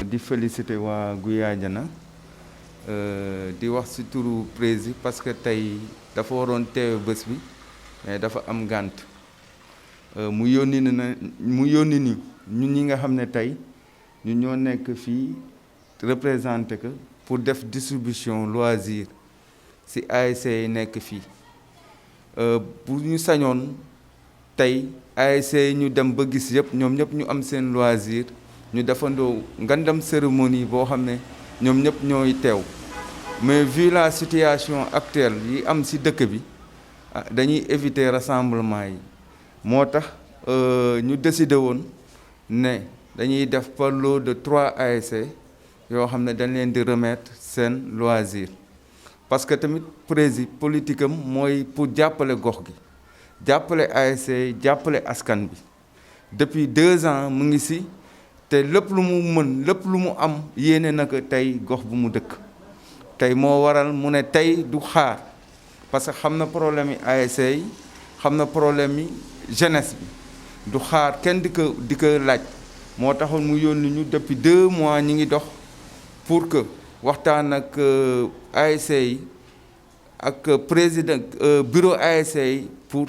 di féliciter waa Gouyadiana di wax ci turu président parce que tey dafa waroon teewe bés bi mais dafa am gànt mu yónni ni ñun ñi nga xam ne tey ñu ñoo nekk fii représenté ko pour def distribution loisir ci ASC yi nekk fii bu ñu sañoon tey ASC yi ñu dem ba gis yëpp ñoom ñëpp ñu am seen loisir ñu defandoo ngandam cérémonie boo xam ne ñoom ñëpp ñooy teew mais vu la situation actuelle yi am ci dëkk bi dañuy éviter rassemblement yi moo tax ñu décidé woon ne dañuy def par lot de 3 ASC yoo xam ne dañ leen di remettre seen loisir parce que tamit président politique am mooy pour jàppale gox gi jàppale ASC jàppale askan bi depuis 2 ans mu ngi ci te lépp lu mu mën lépp lu mu am yéene na ko tey gox bu mu dëkk tey moo waral mu ne tey du xaar parce que xam na problème yi ASC yi xam na problème yi jeunesse bi du xaar kenn di ko laaj moo taxoon mu yónni ñu depuis 2 mois ñi ngi dox pour que waxtaan ak ASC yi ak président bureau ASC yi pour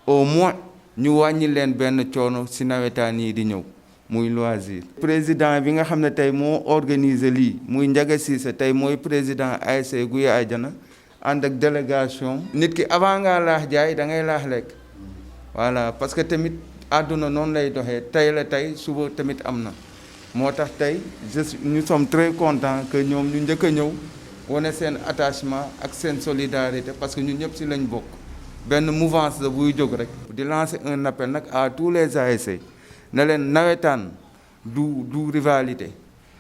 au moins ñu wàññi leen benn coono ci nawetaan yi di ñëw muy loisir. président bi nga xam ne tey moo organiser lii muy Ndiaga Cissé tey mooy président ASC Gouyadiana ànd ak délégation. nit ki avant ngaa laax jaay da ngay laax lekk voilà parce que tamit àdduna noonu lay doxee tey la tey suba tamit am na moo tax tey nous sommes très contents que ñoom ñu njëkk a ñëw wane seen attachement ak seen solidarité parce que ñun ñëpp ci lañ bokk benn mouvance la buy jóg rek. di lancer un appel nag à tous les ASC. na leen nawetaan du rivalité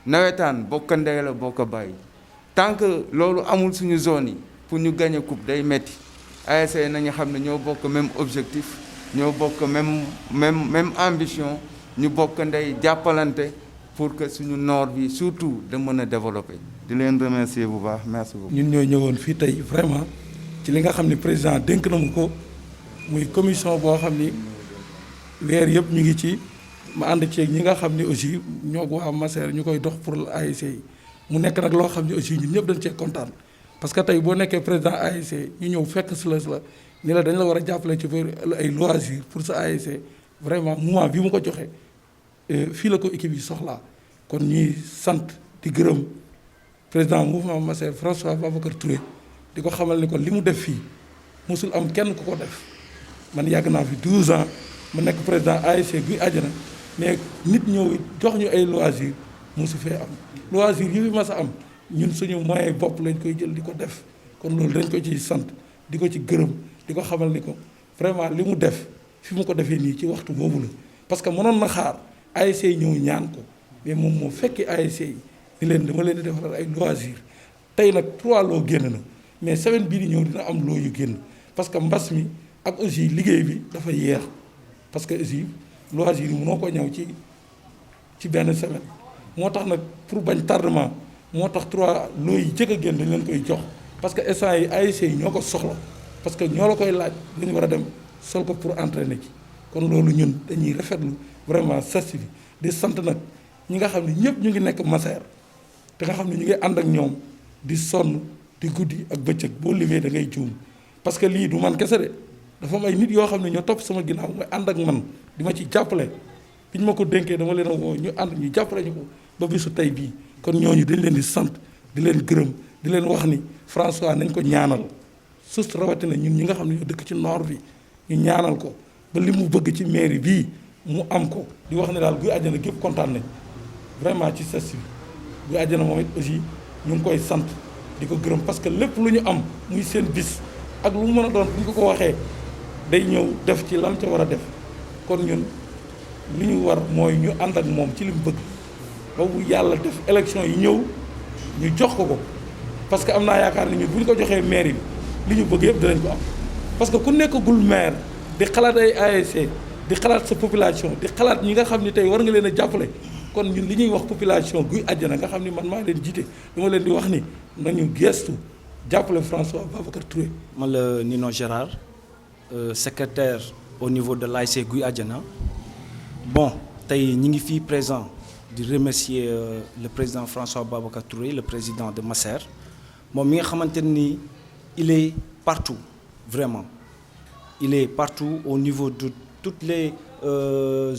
nawetaan bokk ndey la bokk bàyyi tant que loolu amul suñu zone yi pour ñu gagner coupe day metti ASC nañu xam ne ñoo bokk même objectif ñoo bokk même ambition ñu bokk ndey jàppalante pour que suñu nord bi surtout da mën a développer. di leen remercier bu baax merci beaucoup. ñun ñoo ñëwoon fii tey vraiment ci li nga xam ne président dénk na mu ko muy commission boo xam ni weer yëpp ñu ngi ci. ma ànd ceeg ñi nga xam ne aussi ñoo waa Maser ñu koy dox pour ASC yi mu nekk nag loo xam ne aussi ñun ñëpp dañ cee kontaan parce que tey boo nekkee président ASC ñu ñëw fekk si la ni la dañ la war a jàppale ci ay loisir pour sa ASC vraiment moment bi mu ko joxe fii la ko équipe yi soxlaa kon ñuy sant di gërëm président mouvement Maser François Babacar Touré di ko xamal ni kon li mu def fii mosul am kenn ku ko def man yàgg naa fi 12 ans ma nekk président ASC Gouyadiana mais nit ñëw jox ñu ay loisir mosu fee am loisir yi fi mas a am ñun suñu moyen bopp lañ koy jël di ko def kon loolu dañ ko ci sant di ko ci gërëm di ko xamal ni ko vraiment li mu def fi mu ko defee nii ci waxtu boobu la parce que mënoon na xaar ASC yi ñëw ñaan ko mais moom moo fekki ASC yi ni leen dama leen di defal ay loisir tey nag 3 loo génn na mais semaine bii di ñëw dina am loo yu génn parce que mbas mi ak aussi liggéey bi dafa yeex parce que aussi loisir yi mënoo ko ñëw ci benn semaine moo tax nag pour bañ tardement moo tax 3 loo yi jëkk a génn dañ leen koy jox parce que instant yi ASC yi ñoo ko soxla parce que ñoo la koy laaj lu ñu war a dem sol ko pour entraîner ci kon loolu ñun dañuy rafetlu vraiment sas bi di sant nag ñi nga xam ne ñëpp ñu ngi nekk Maser te nga xam ne ñu ngi ànd ak ñoom di sonn di guddi ak bëccëg boo limee da ngay juum parce que lii du man kese de dafa am ay nit yoo xam ne ñoo topp sama ginnaaw mooy ànd ak man di ma ci jàppale bi ñu ma ko dénkee dama leen a woo ñu ànd ñu jàppale ñu ko ba bisu tey bii kon ñooñu dañ leen di sant di leen gërëm di leen wax ni François nañ ko ñaanal sus rawatina ñun ñi nga xam ne ñoo dëkk ci nord bi ñu ñaanal ko ba li mu bëgg ci mairie bii mu am ko di wax ne daal Gouyadiana gépp kontaan nañ vraiment ci sas bi Gouyadiana moom it aussi ñu ngi koy sant di ko gërëm parce que lépp lu ñu am muy seen bis ak lu mu mën a doon bu ñu ko waxee day ñëw def ci lam ca war a def kon ñun li ñu war mooy ñu ànd ak moom ci li mu bëgg ba bu yàlla def élection yi ñëw ñu jox ko parce que am naa yaakaar ni ñun bu ñu ko joxee maire bi li ñu bëgg yëpp dinañ ko am parce que ku nekkagul maire di xalaat ay ASC di xalaat sa population di xalaat ñi nga xam ni tey war nga leen a jàppale kon ñun li ñuy wax population Gouyadiana nga xam ni man maa leen jiite dama leen di wax ni nañu gestu jàppale François Babacar Touré. man la Nino Gérard secrétaire au niveau de l'ASC Guy Adjana. Bon tey ñi ngi fii présent di remercier le président François Babacar Touré le président de Maser moom mi nga xamante ni il est partout vraiment il est partout au niveau de toutes les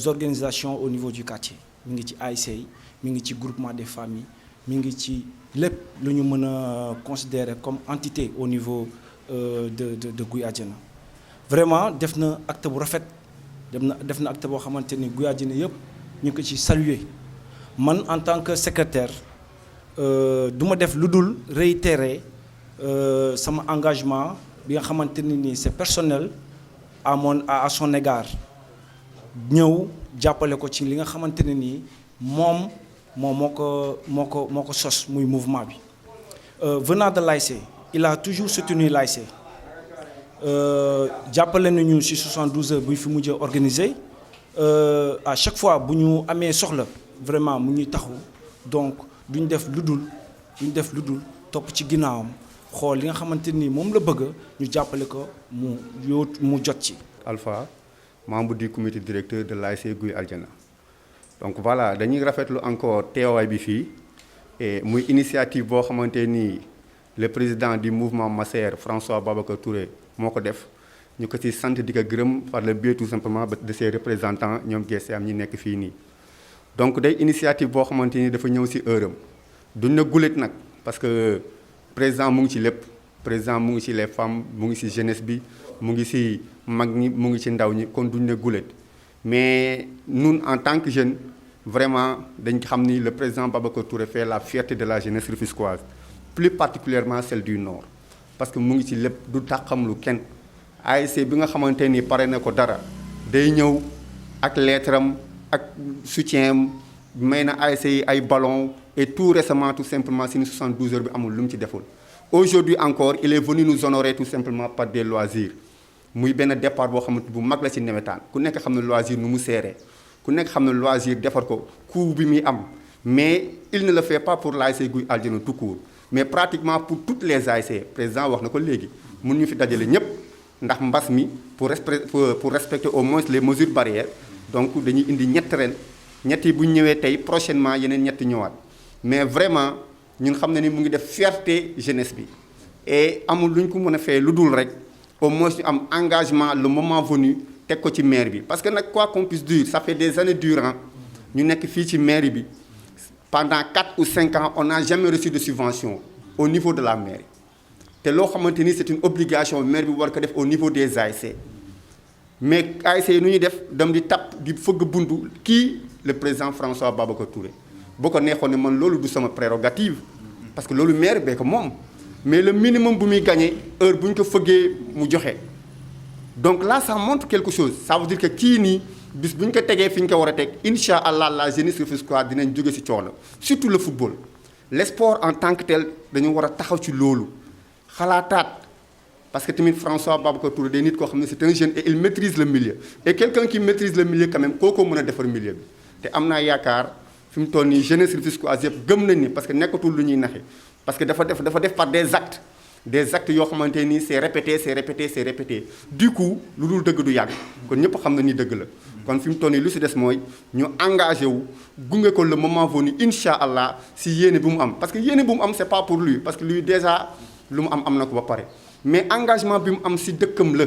organisations au niveau du quartier mi ngi ci ASC yi mi ngi ci groupement des familles mi ngi ci lépp lu ñu mën a considérer comme entité au niveau de Guy Adjana vraiment def na acte bu rafet def na acte boo xamante ni Guy Adjana yëpp ñu ngi ko ci saluer man en tant que secrétaire du ma def lu dul réitérer sama engagement bi nga xamante ni c'est personnel à son égard ñëw jàppale ko ci li nga xamante ne nii moom moo ko sos muy mouvement bi venant de l'ASC il a toujours soutenu l'ASC jàppale nañu ci 72 heures bu ñu fi mujjee organisé à chaque fois bu ñu amee soxla vraiment mu ñuy taxu donc duñ def lu dul topp ci ginnaawam xool li nga xamante ni moom la bëgg ñu jàppale ko mu jot ci. Alpha membre du comité directeur de l'ASC Guy Adjana donc voilà dañuy rafetlu encore teewaay bi fii et muy initiative boo xamante ni le président du mouvement Maser François Babacar Touré moo ko def ñu ko ci sant di ko gërëm par le biais tout simplement de ses représentants ñoom GCM ñi nekk fii nii. donc day initiative boo xamante ni dafa ñëw ci heure am duñ na gulet nag parce que président mu ngi ci lépp président mu ngi ci les femmes mu ngi ci jeunesse bi mu ngi ci mag ñi mu ngi ci ndaw ñi kon duñ na gulet mais ñun en tant que jeune vraiment dañ xam ni le président Babacar Touré fait la fierté de la jeunesse rufisquoise plus particulièrement celle du Nord parce que mu ngi ci lépp du taxam lu kenn ASC bi nga xamante ni pare na ko dara day ñëw ak lettre am ak soutien am may na ASC yi ay ballon et tout récemment tout simplement si 72 heures bi amul lu mu ci deful aujourd'hui encore il est venu nous honorer tout simplement par des loisirs muy benn départ boo xamante bu mag la ci nawetaan ku nekk xam ne loisir nu mu seeree ku nekk xam ne loisir defar ko coût bi muy am mais il ne le fait pas pour l'ASC Guy Adjana tout court mais pratiquement pour toutes les ASC président wax na ko léegi mun ñu fi dajale ñëpp ndax mbas mi pour respecter au moins les mesures barrières donc dañuy indi ñett ren ñett yi bu ñu ñëwee tey prochainement yeneen ñett ñëwaat mais vraiment ñun xam na ni mu ngi def fierté jeunesse bi et amul lu ñu ko mën a fee lu dul rek au moins ñu am engagement le moment venu teg ko ci maire bi parce que nag quoi qu'on puisse dire ça fait des années durant ñu nekk fii ci mairie bi pendant 4 ou 5 ans on n'a jamais reçu de subvention au niveau de la mairie te loo xamante ni c'est une obligation maire bi war ko def au niveau des ASC mais ASC yi nu ñuy def dem di tap di fëgg buntu kii le président François Babacar Touré boo ko neexoon ne man loolu du sama prérogative parce que loolu maire bee ko moom mais le minimum bu muy gagné heure bu ñu ko fëggee mu joxe donc là ça montre quelque chose ça veut dire que kii nii bis bu ñu ko tegee fi ñu ko war a teg incha allah la jeunesse rufisquoise dinañ jóge ci coono surtout le football le sport en tant que tel dañu war a taxaw ci loolu xalaataat parce que tamit François Babacar Touré day nit koo xam ne c'est un jeune et il maîtrise le milieu et quelqu'un qui maîtrise le milieu quand même kookoo mën a defar milieu bi te am naa yaakaar fi mu toll nii jeunesse rufisquoise yëpp gëm nañ ni parce que nekkatul lu ñuy naxe parce que dafa def par des actes yoo xamante nii c'est répété du coup lu dul dëgg du yàgg kon ñëpp xam na ni dëgg la kon fi mu toll nii lu si des mooy ñu engagé wu gunge ko le moment venu incha allah si yéene bi mu am parce que yéene bu mu am c'est pas pour lui parce que lui déjà lu mu am na ko ba pare mais engagement bi mu am si dëkkam la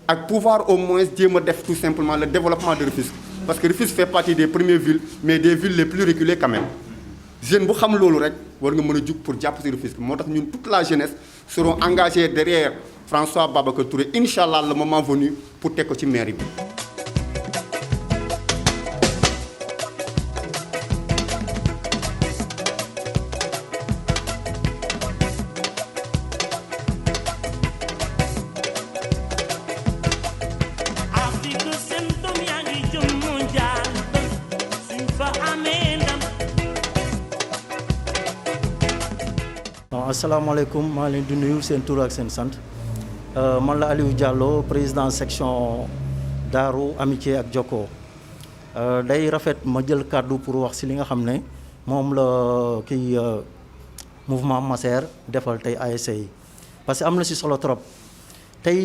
ak pouvoir au moins jéem a def tout simplement le développement de Rufisque parce que Rufisque fait partie des premières villes mais des villes les plus reculées quand même jeune bu xam loolu rek war nga mën a jug pour jàpp si Rufisque moo tax ñun toute la jeunesse seront engagés derrière François Babacar Touré incha allah le moment venu pour teg ko ci mairie bi. asalaamaaleykum maa leen di nuyu seen tur ak seen sant man la Aliou Diallo président section Daaru Amitié ak Jokko day rafet ma jël kàddu pour wax ci li nga xam ne moom la kii mouvement Maser defal tey ASC yi parce que am na ci solo trop tey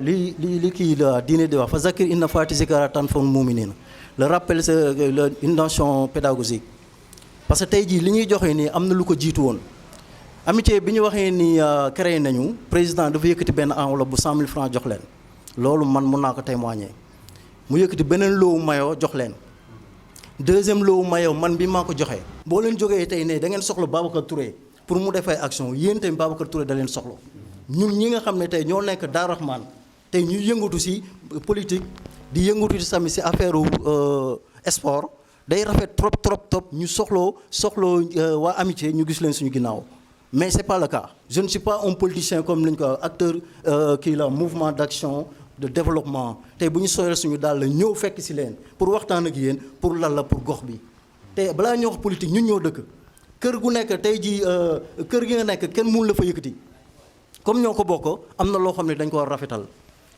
li kii la diine di wax fa zakir inna faati zikra tanfa'ul mu'minin le rappel c'est une notion pédagogique parce que tey jii li ñuy joxe nii am na lu ko jiitu woon amitié bi ñu waxee ni créé nañu président dafa yëkkati benn enveloppe bu 100 000 francs jox leen loolu man mun naa ko témoigner mu yëkkati beneen loowu mayoo jox leen deuxième loowu mayoo man bi maa ko joxe. boo leen jógee tey ne da ngeen soxla Babacar Touré pour mu def ay action yéen tamit Babacar Touré da leen soxla ñun ñi nga xam ne tey ñoo nekk Darou Rahmane tey ñu yëngatu ci politique di yëngatu ci sami ci affaire sport day rafet trop ñu soxloo waa amitié ñu gis leen suñu ginnaaw. Mais ce n'est pas le cas. Je ne suis pas un politicien comme l'un acteur qui est là, mouvement d'action, de développement. Tay buñu soyé suñu dal la ñëw fekk ci leen pour waxtaan ak yeen pour lan la pour gox bi. Tay bala ñu wax politique ñun ñoo dëkk. Kër gu nekk tay ji kër gi nga nekk kenn mënu la fa yëkëti. Comme ñoo ko bokk amna lo xamné dañ ko war rafetal.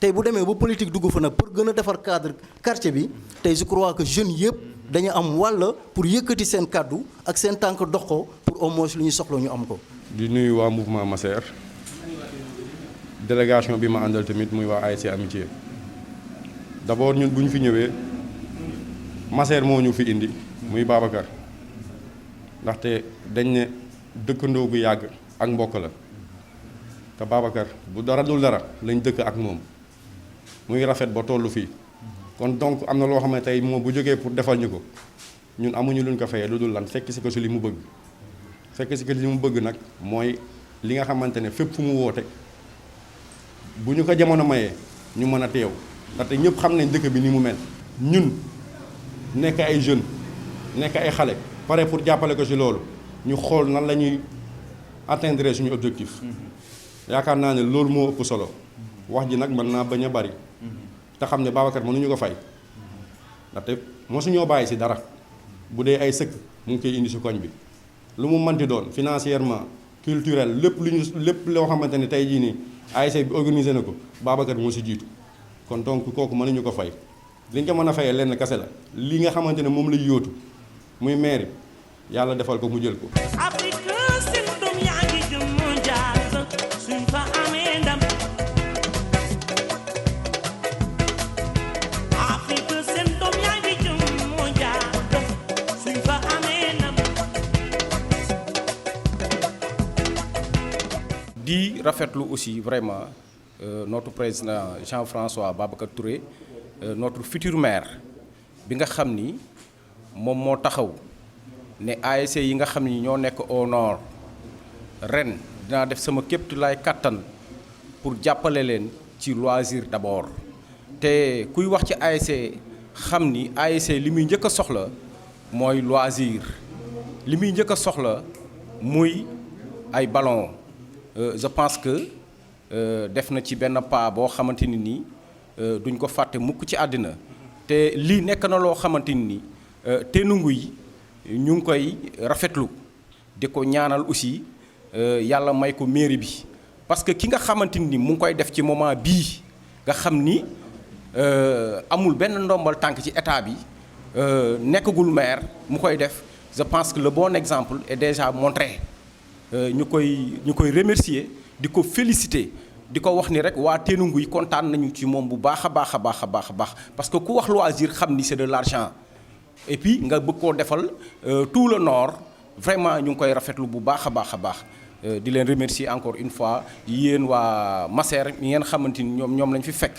Tay bu démé bu politique dugg fa nak pour gëna défar cadre quartier bi tay je crois que jeunes yépp dañu am wàll pour yëkëti seen cadeau ak seen tank dox ko pour au moins li ñu soxlo ñu am ko. di nuyu waa mouvement Masser délégation bi ma àndal tamit muy waa ASC Amitié d'abord ñun bu ñu fi ñëwee Masser moo ñu fi indi muy Babacar ndaxte dañ ne dëkkandoo bu yàgg ak mbokk la te Babacar bu dara dul dara lañ dëkk ak moom muy rafet ba tollu fii kon donc am na loo xam ne tey moom bu jógee pour defal ñu ko ñun amuñu luñ ko fayee lu dul lan fekk si ko si li mu bëgg. fekk si que li mu bëgg nag mooy li nga xamante ne fépp fu mu woote bu ñu ko jamono mayee ñu mën a teew ndaxte ñëpp xam nañ dëkk bi ni mu mel ñun nekk ay jeunes nekk ay xale pare pour jàppale ko ci loolu ñu xool nan la ñuy atteindre suñu objectif yaakaar naa ne loolu moo ëpp solo wax ji nag mën naa bañ a bari te xam ne Babacar mënuñu ko fay ndaxte mosuñoo bàyyi ci dara bu dee ay sëkk mu ngi koy indi ci koñ bi lu mu mënti doon financièrement culturel lépp loo xamante ne tey jii nii ASC bi organisé na ko Babacar moo si jiitu kon donc kooku mënuñu ko fay liñ ko mën a fayee lenn kase la li nga xamante ne moom lay yóotu muy maire yàlla defal ko mu jël ko. di rafetlu aussi vraiment notre président Jean-François Babacar Touré notre futur maire bi nga xam ni moom moo taxaw ne ASC yi nga xam ni ñoo nekk au nord ren dinaa def sama képp lay kattan pour jàppale leen ci loisir d'abord te kuy wax ci ASC xam ni ASC li muy njëkk a soxla mooy loisir li muy njëkk a soxla muy ay ballon je pense que def na ci benn pas boo xamante ni nii duñ ko fàtte mukk ci àddina te lii nekk na loo xamante ni Ténungu yi ñu ngi koy rafetlu di ko ñaanal aussi yàlla may ko mairie bi parce que ki nga xamante ni mu ngi koy def ci moment bii nga xam ni amul benn ndombal tànk ci état bi nekkagul maire mu koy def je pense que le bon exemple est déjà montré ñu koy remercier di ko féliciter di ko wax ni rek waa Ténungu yi kontaan nañu ci moom bu baax a baax a baax a baax a baax parce que ku wax loisir xam ni c'est de l'argent et puis nga bëgg koo defal tout le nord vraiment ñu ngi koy rafetlu bu baax a baax a baax di leen remercier encore une fois yéen waa Masser mi ngeen xamante ni ñoom lañ fi fekk.